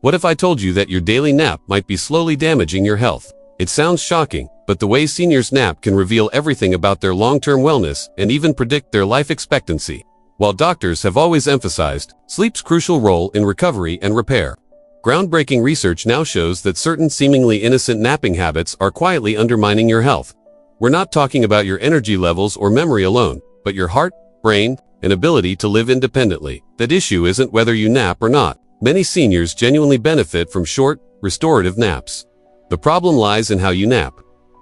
What if I told you that your daily nap might be slowly damaging your health? It sounds shocking, but the way seniors nap can reveal everything about their long-term wellness and even predict their life expectancy. While doctors have always emphasized sleep's crucial role in recovery and repair, groundbreaking research now shows that certain seemingly innocent napping habits are quietly undermining your health. We're not talking about your energy levels or memory alone, but your heart, brain, and ability to live independently. That issue isn't whether you nap or not. Many seniors genuinely benefit from short, restorative naps. The problem lies in how you nap.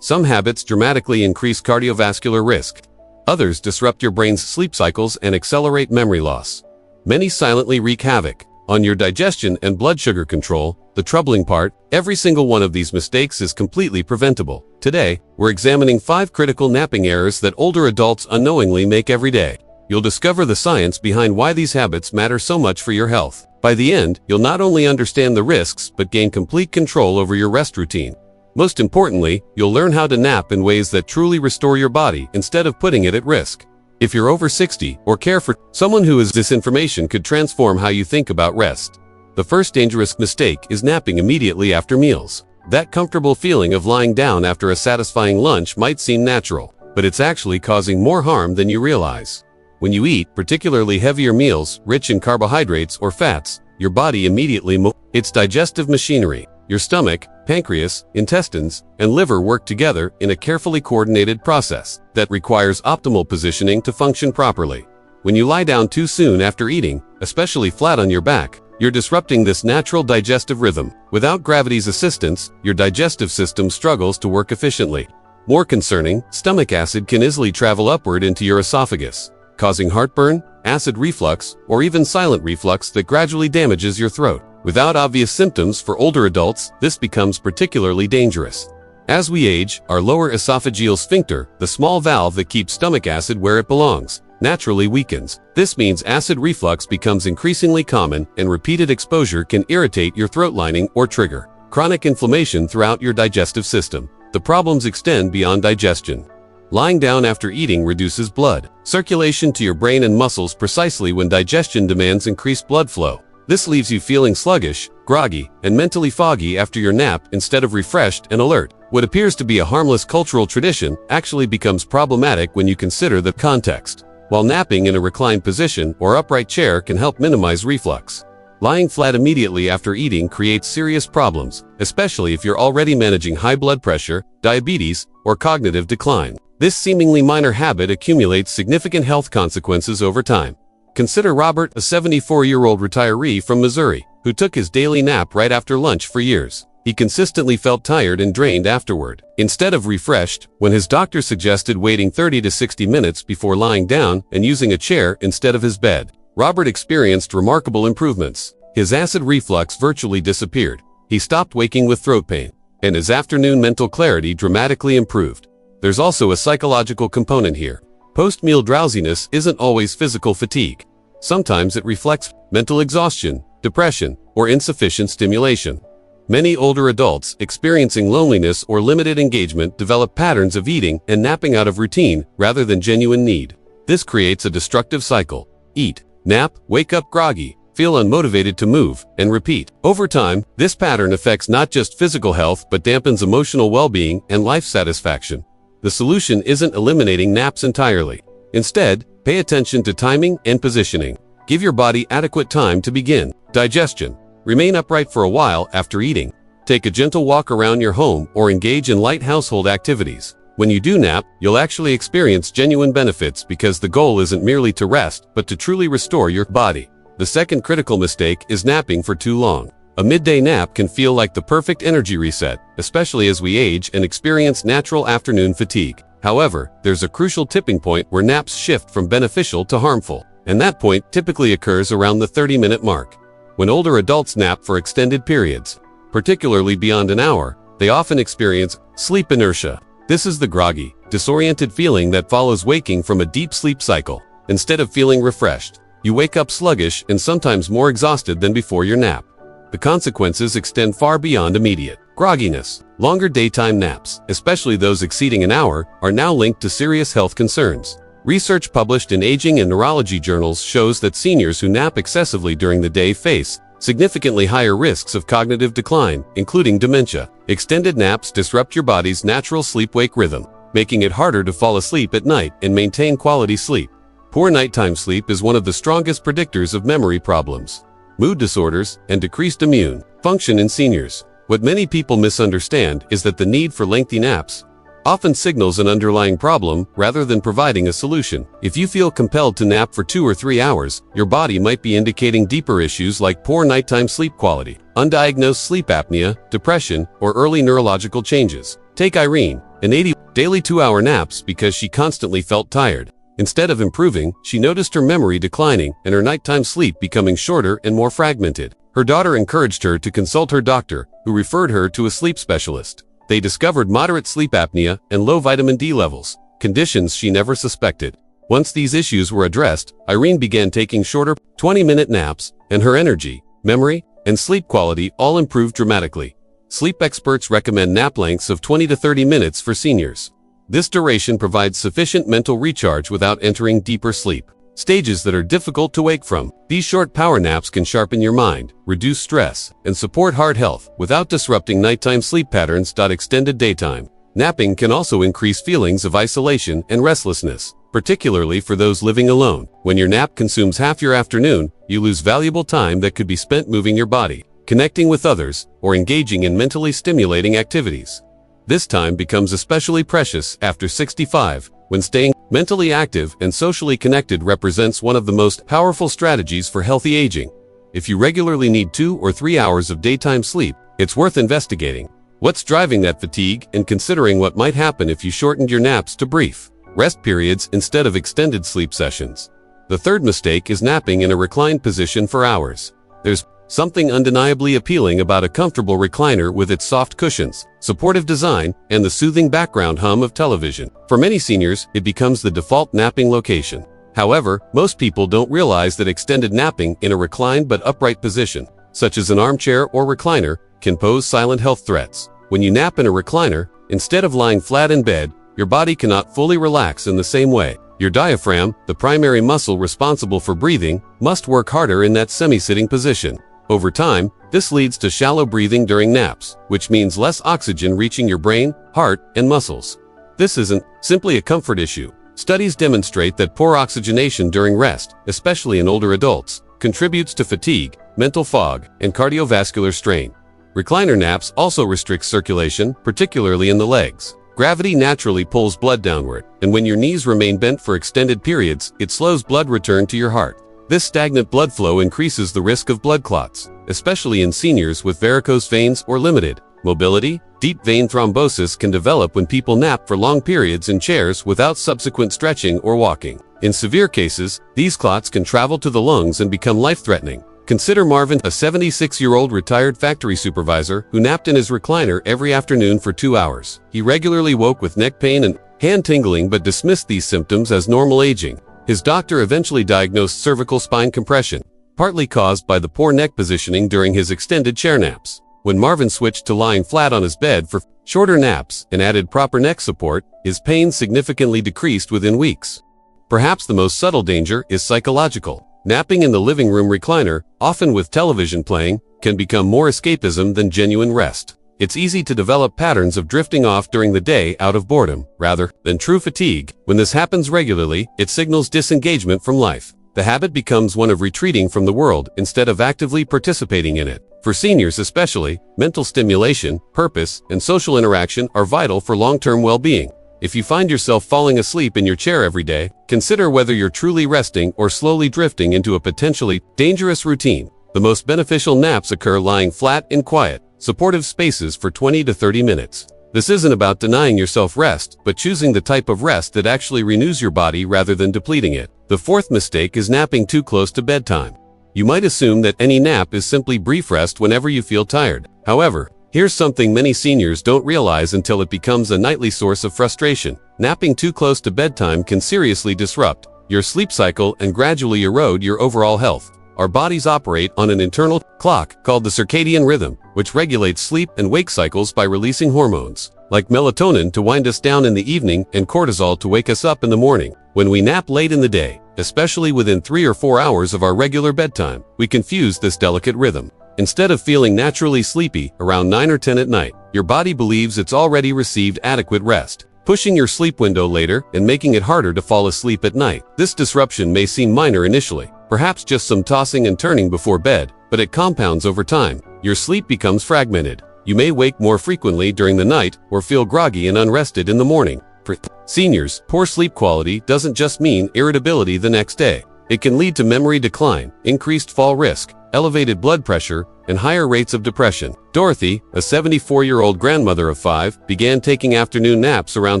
Some habits dramatically increase cardiovascular risk. Others disrupt your brain's sleep cycles and accelerate memory loss. Many silently wreak havoc on your digestion and blood sugar control. The troubling part, every single one of these mistakes is completely preventable. Today, we're examining 5 critical napping errors that older adults unknowingly make every day. You'll discover the science behind why these habits matter so much for your health. By the end, you'll not only understand the risks but gain complete control over your rest routine. Most importantly, you'll learn how to nap in ways that truly restore your body instead of putting it at risk. If you're over 60 or care for someone who is, this information could transform how you think about rest. The first dangerous mistake is napping immediately after meals. That comfortable feeling of lying down after a satisfying lunch might seem natural, but it's actually causing more harm than you realize. When you eat particularly heavier meals, rich in carbohydrates or fats, your body immediately its digestive machinery. Your stomach, pancreas, intestines, and liver work together in a carefully coordinated process that requires optimal positioning to function properly. When you lie down too soon after eating, especially flat on your back, you're disrupting this natural digestive rhythm. Without gravity's assistance, your digestive system struggles to work efficiently. More concerning, stomach acid can easily travel upward into your esophagus, causing heartburn, acid reflux, or even silent reflux that gradually damages your throat. Without obvious symptoms for older adults, this becomes particularly dangerous. As we age, our lower esophageal sphincter, the small valve that keeps stomach acid where it belongs, naturally weakens. This means acid reflux becomes increasingly common, and repeated exposure can irritate your throat lining or trigger chronic inflammation throughout your digestive system. The problems extend beyond digestion. Lying down after eating reduces blood circulation to your brain and muscles precisely when digestion demands increased blood flow. This leaves you feeling sluggish, groggy, and mentally foggy after your nap instead of refreshed and alert. What appears to be a harmless cultural tradition actually becomes problematic when you consider the context. While napping in a reclined position or upright chair can help minimize reflux, lying flat immediately after eating creates serious problems, especially if you're already managing high blood pressure, diabetes, or cognitive decline. This seemingly minor habit accumulates significant health consequences over time. Consider Robert, a 74-year-old retiree from Missouri, who took his daily nap right after lunch for years. He consistently felt tired and drained afterward, instead of refreshed, when his doctor suggested waiting 30 to 60 minutes before lying down and using a chair instead of his bed. Robert experienced remarkable improvements. His acid reflux virtually disappeared. He stopped waking with throat pain, and his afternoon mental clarity dramatically improved. There's also a psychological component here. Post-meal drowsiness isn't always physical fatigue. Sometimes it reflects mental exhaustion, depression, or insufficient stimulation. Many older adults experiencing loneliness or limited engagement develop patterns of eating and napping out of routine rather than genuine need. This creates a destructive cycle. Eat, nap, wake up groggy, feel unmotivated to move, and repeat. Over time, this pattern affects not just physical health but dampens emotional well-being and life satisfaction. The solution isn't eliminating naps entirely. Instead, pay attention to timing and positioning. Give your body adequate time to begin digestion. Remain upright for a while after eating. Take a gentle walk around your home or engage in light household activities. When you do nap, you'll actually experience genuine benefits because the goal isn't merely to rest, but to truly restore your body. The second critical mistake is napping for too long. A midday nap can feel like the perfect energy reset, especially as we age and experience natural afternoon fatigue. However, there's a crucial tipping point where naps shift from beneficial to harmful, and that point typically occurs around the 30-minute mark. When older adults nap for extended periods, particularly beyond an hour, they often experience sleep inertia. This is the groggy, disoriented feeling that follows waking from a deep sleep cycle. Instead of feeling refreshed, you wake up sluggish and sometimes more exhausted than before your nap. The consequences extend far beyond immediate grogginess. Longer daytime naps, especially those exceeding an hour, are now linked to serious health concerns. Research published in aging and neurology journals shows that seniors who nap excessively during the day face significantly higher risks of cognitive decline, including dementia. Extended naps disrupt your body's natural sleep-wake rhythm, making it harder to fall asleep at night and maintain quality sleep. Poor nighttime sleep is one of the strongest predictors of memory problems, mood disorders, and decreased immune function in seniors. What many people misunderstand is that the need for lengthy naps often signals an underlying problem rather than providing a solution. If you feel compelled to nap for 2 or 3 hours, your body might be indicating deeper issues like poor nighttime sleep quality, undiagnosed sleep apnea, depression, or early neurological changes. Take Irene, an 80 daily 2-hour naps because she constantly felt tired. Instead of improving, she noticed her memory declining and her nighttime sleep becoming shorter and more fragmented. Her daughter encouraged her to consult her doctor, who referred her to a sleep specialist. They discovered moderate sleep apnea and low vitamin D levels, conditions she never suspected. Once these issues were addressed, Irene began taking shorter, 20-minute naps, and her energy, memory, and sleep quality all improved dramatically. Sleep experts recommend nap lengths of 20 to 30 minutes for seniors. This duration provides sufficient mental recharge without entering deeper sleep stages that are difficult to wake from. These short power naps can sharpen your mind, reduce stress, and support heart health without disrupting nighttime sleep patterns. Extended daytime napping can also increase feelings of isolation and restlessness, particularly for those living alone. When your nap consumes half your afternoon, you lose valuable time that could be spent moving your body, connecting with others, or engaging in mentally stimulating activities. This time becomes especially precious after 65, when staying mentally active and socially connected represents one of the most powerful strategies for healthy aging. If you regularly need 2 or 3 hours of daytime sleep, it's worth investigating what's driving that fatigue and considering what might happen if you shortened your naps to brief rest periods instead of extended sleep sessions. The third mistake is napping in a reclined position for hours. There's something undeniably appealing about a comfortable recliner with its soft cushions, supportive design, and the soothing background hum of television. For many seniors, it becomes the default napping location. However, most people don't realize that extended napping in a reclined but upright position, such as an armchair or recliner, can pose silent health threats. When you nap in a recliner, instead of lying flat in bed, your body cannot fully relax in the same way. Your diaphragm, the primary muscle responsible for breathing, must work harder in that semi-sitting position. Over time, this leads to shallow breathing during naps, which means less oxygen reaching your brain, heart, and muscles. This isn't simply a comfort issue. Studies demonstrate that poor oxygenation during rest, especially in older adults, contributes to fatigue, mental fog, and cardiovascular strain. Recliner naps also restrict circulation, particularly in the legs. Gravity naturally pulls blood downward, and when your knees remain bent for extended periods, it slows blood return to your heart. This stagnant blood flow increases the risk of blood clots, especially in seniors with varicose veins or limited mobility. Deep vein thrombosis can develop when people nap for long periods in chairs without subsequent stretching or walking. In severe cases, these clots can travel to the lungs and become life-threatening. Consider Marvin, a 76-year-old retired factory supervisor who napped in his recliner every afternoon for 2 hours. He regularly woke with neck pain and hand tingling but dismissed these symptoms as normal aging. His doctor eventually diagnosed cervical spine compression, partly caused by the poor neck positioning during his extended chair naps. When Marvin switched to lying flat on his bed for shorter naps and added proper neck support, his pain significantly decreased within weeks. Perhaps the most subtle danger is psychological. Napping in the living room recliner, often with television playing, can become more escapism than genuine rest. It's easy to develop patterns of drifting off during the day out of boredom, rather than true fatigue. When this happens regularly, it signals disengagement from life. The habit becomes one of retreating from the world instead of actively participating in it. For seniors especially, mental stimulation, purpose, and social interaction are vital for long-term well-being. If you find yourself falling asleep in your chair every day, consider whether you're truly resting or slowly drifting into a potentially dangerous routine. The most beneficial naps occur lying flat in quiet, supportive spaces for 20 to 30 minutes. This isn't about denying yourself rest, but choosing the type of rest that actually renews your body rather than depleting it. The fourth mistake is napping too close to bedtime. You might assume that any nap is simply brief rest whenever you feel tired. However, here's something many seniors don't realize until it becomes a nightly source of frustration. Napping too close to bedtime can seriously disrupt your sleep cycle and gradually erode your overall health. Our bodies operate on an internal clock called the circadian rhythm, which regulates sleep and wake cycles by releasing hormones like melatonin to wind us down in the evening and cortisol to wake us up in the morning. When we nap late in the day, especially within 3 or 4 hours of our regular bedtime. We confuse this delicate rhythm. Instead of feeling naturally sleepy around 9 or 10 at night, your body believes it's already received adequate rest, pushing your sleep window later and making it harder to fall asleep at night. This disruption may seem minor initially, perhaps just some tossing and turning before bed, but it compounds over time. Your sleep becomes fragmented. You may wake more frequently during the night or feel groggy and unrested in the morning. For seniors, poor sleep quality doesn't just mean irritability the next day. It can lead to memory decline, increased fall risk, elevated blood pressure, and higher rates of depression. Dorothy, a 74-year-old grandmother of 5, began taking afternoon naps around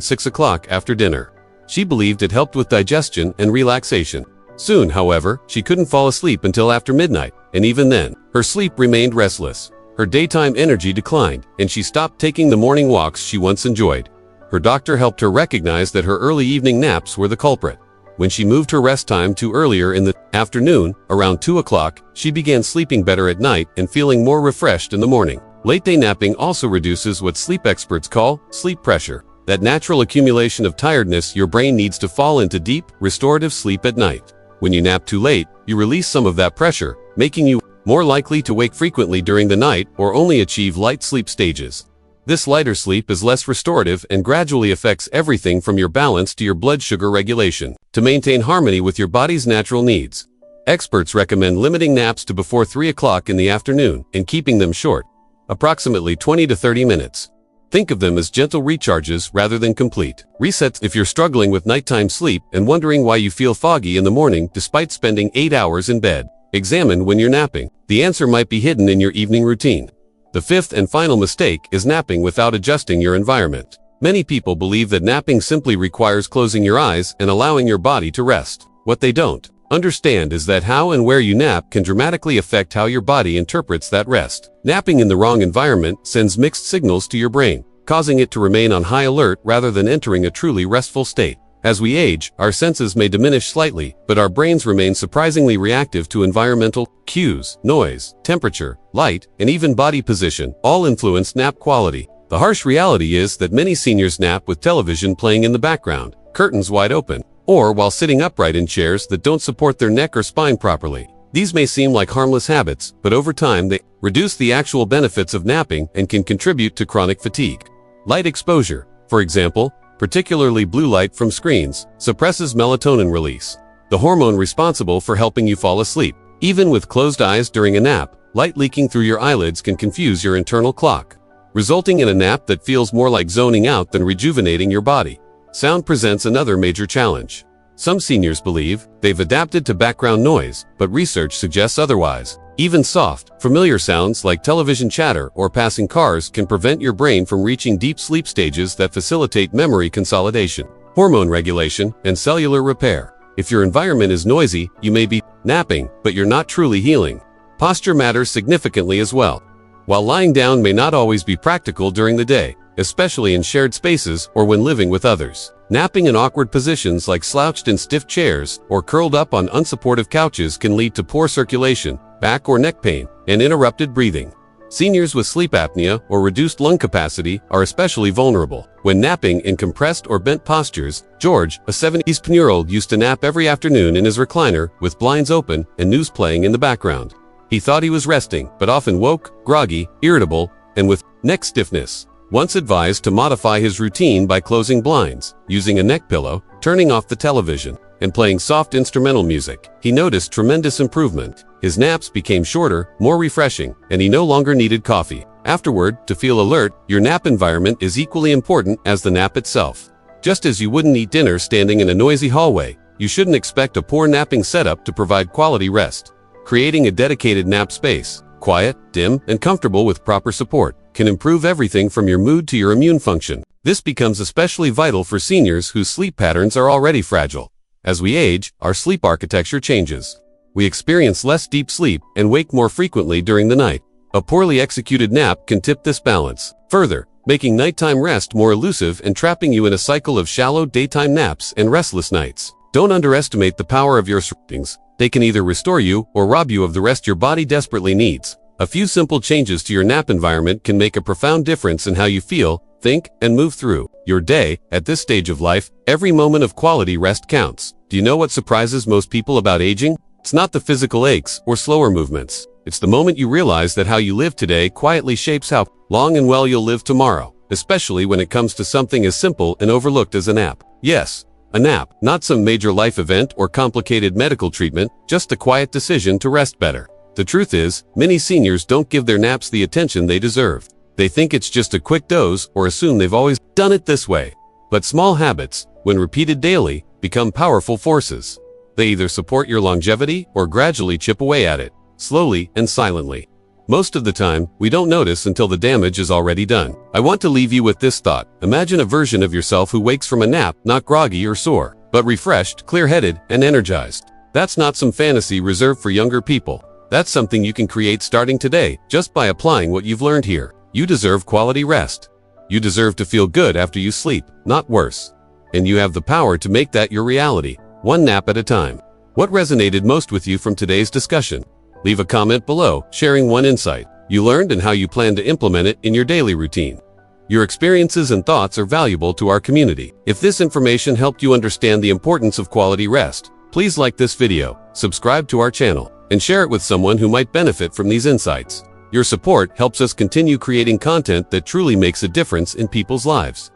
6 o'clock after dinner. She believed it helped with digestion and relaxation. Soon, however, she couldn't fall asleep until after midnight, and even then, her sleep remained restless. Her daytime energy declined, and she stopped taking the morning walks she once enjoyed. Her doctor helped her recognize that her early evening naps were the culprit. When she moved her rest time to earlier in the afternoon, around 2 o'clock, she began sleeping better at night and feeling more refreshed in the morning. Late-day napping also reduces what sleep experts call sleep pressure, that natural accumulation of tiredness your brain needs to fall into deep, restorative sleep at night. When you nap too late, you release some of that pressure, making you more likely to wake frequently during the night or only achieve light sleep stages. This lighter sleep is less restorative and gradually affects everything from your balance to your blood sugar regulation. To maintain harmony with your body's natural needs, experts recommend limiting naps to before 3 o'clock in the afternoon and keeping them short, approximately 20 to 30 minutes. Think of them as gentle recharges rather than complete resets. If you're struggling with nighttime sleep and wondering why you feel foggy in the morning despite spending 8 hours in bed, examine when you're napping. The answer might be hidden in your evening routine. The fifth and final mistake is napping without adjusting your environment. Many people believe that napping simply requires closing your eyes and allowing your body to rest. What they don't understand is that how and where you nap can dramatically affect how your body interprets that rest. Napping in the wrong environment sends mixed signals to your brain, causing it to remain on high alert rather than entering a truly restful state. As we age, our senses may diminish slightly, but our brains remain surprisingly reactive to environmental cues. Noise, temperature, light, and even body position all influence nap quality. The harsh reality is that many seniors nap with television playing in the background, curtains wide open, or while sitting upright in chairs that don't support their neck or spine properly. These may seem like harmless habits, but over time they reduce the actual benefits of napping and can contribute to chronic fatigue. Light exposure, for example, particularly blue light from screens, suppresses melatonin release, the hormone responsible for helping you fall asleep. Even with closed eyes during a nap, light leaking through your eyelids can confuse your internal clock, resulting in a nap that feels more like zoning out than rejuvenating your body. Sound presents another major challenge. Some seniors believe they've adapted to background noise, but research suggests otherwise. Even soft, familiar sounds like television chatter or passing cars can prevent your brain from reaching deep sleep stages that facilitate memory consolidation, hormone regulation, and cellular repair. If your environment is noisy, you may be napping, but you're not truly healing. Posture matters significantly as well. While lying down may not always be practical during the day, especially in shared spaces or when living with others, napping in awkward positions like slouched in stiff chairs or curled up on unsupportive couches can lead to poor circulation, back or neck pain, and interrupted breathing. Seniors with sleep apnea or reduced lung capacity are especially vulnerable. When napping in compressed or bent postures, George, a 70-year-old, used to nap every afternoon in his recliner with blinds open and news playing in the background. He thought he was resting, but often woke, groggy, irritable, and with neck stiffness. Once advised to modify his routine by closing blinds, using a neck pillow, turning off the television, and playing soft instrumental music, he noticed tremendous improvement. His naps became shorter, more refreshing, and he no longer needed coffee. Afterward, to feel alert, your nap environment is equally important as the nap itself. Just as you wouldn't eat dinner standing in a noisy hallway, you shouldn't expect a poor napping setup to provide quality rest. Creating a dedicated nap space, quiet, dim, and comfortable with proper support, can improve everything from your mood to your immune function. This becomes especially vital for seniors whose sleep patterns are already fragile. As we age, our sleep architecture changes. We experience less deep sleep and wake more frequently during the night. A poorly executed nap can tip this balance, further making nighttime rest more elusive and trapping you in a cycle of shallow daytime naps and restless nights. Don't underestimate the power of your surroundings. They can either restore you or rob you of the rest your body desperately needs. A few simple changes to your nap environment can make a profound difference in how you feel, think, and move through your day. At this stage of life, every moment of quality rest counts. Do you know what surprises most people about aging? It's not the physical aches or slower movements. It's the moment you realize that how you live today quietly shapes how long and well you'll live tomorrow, especially when it comes to something as simple and overlooked as a nap. Yes, a nap, not some major life event or complicated medical treatment, just a quiet decision to rest better. The truth is, many seniors don't give their naps the attention they deserve. They think it's just a quick doze or assume they've always done it this way. But small habits, when repeated daily, become powerful forces. They either support your longevity or gradually chip away at it, slowly and silently. Most of the time, we don't notice until the damage is already done. I want to leave you with this thought. Imagine a version of yourself who wakes from a nap not groggy or sore, but refreshed, clear-headed, and energized. That's not some fantasy reserved for younger people. That's something you can create starting today, just by applying what you've learned here. You deserve quality rest. You deserve to feel good after you sleep, not worse. And you have the power to make that your reality, one nap at a time. What resonated most with you from today's discussion? Leave a comment below, sharing one insight you learned and how you plan to implement it in your daily routine. Your experiences and thoughts are valuable to our community. If this information helped you understand the importance of quality rest, please like this video, subscribe to our channel, and share it with someone who might benefit from these insights. Your support helps us continue creating content that truly makes a difference in people's lives.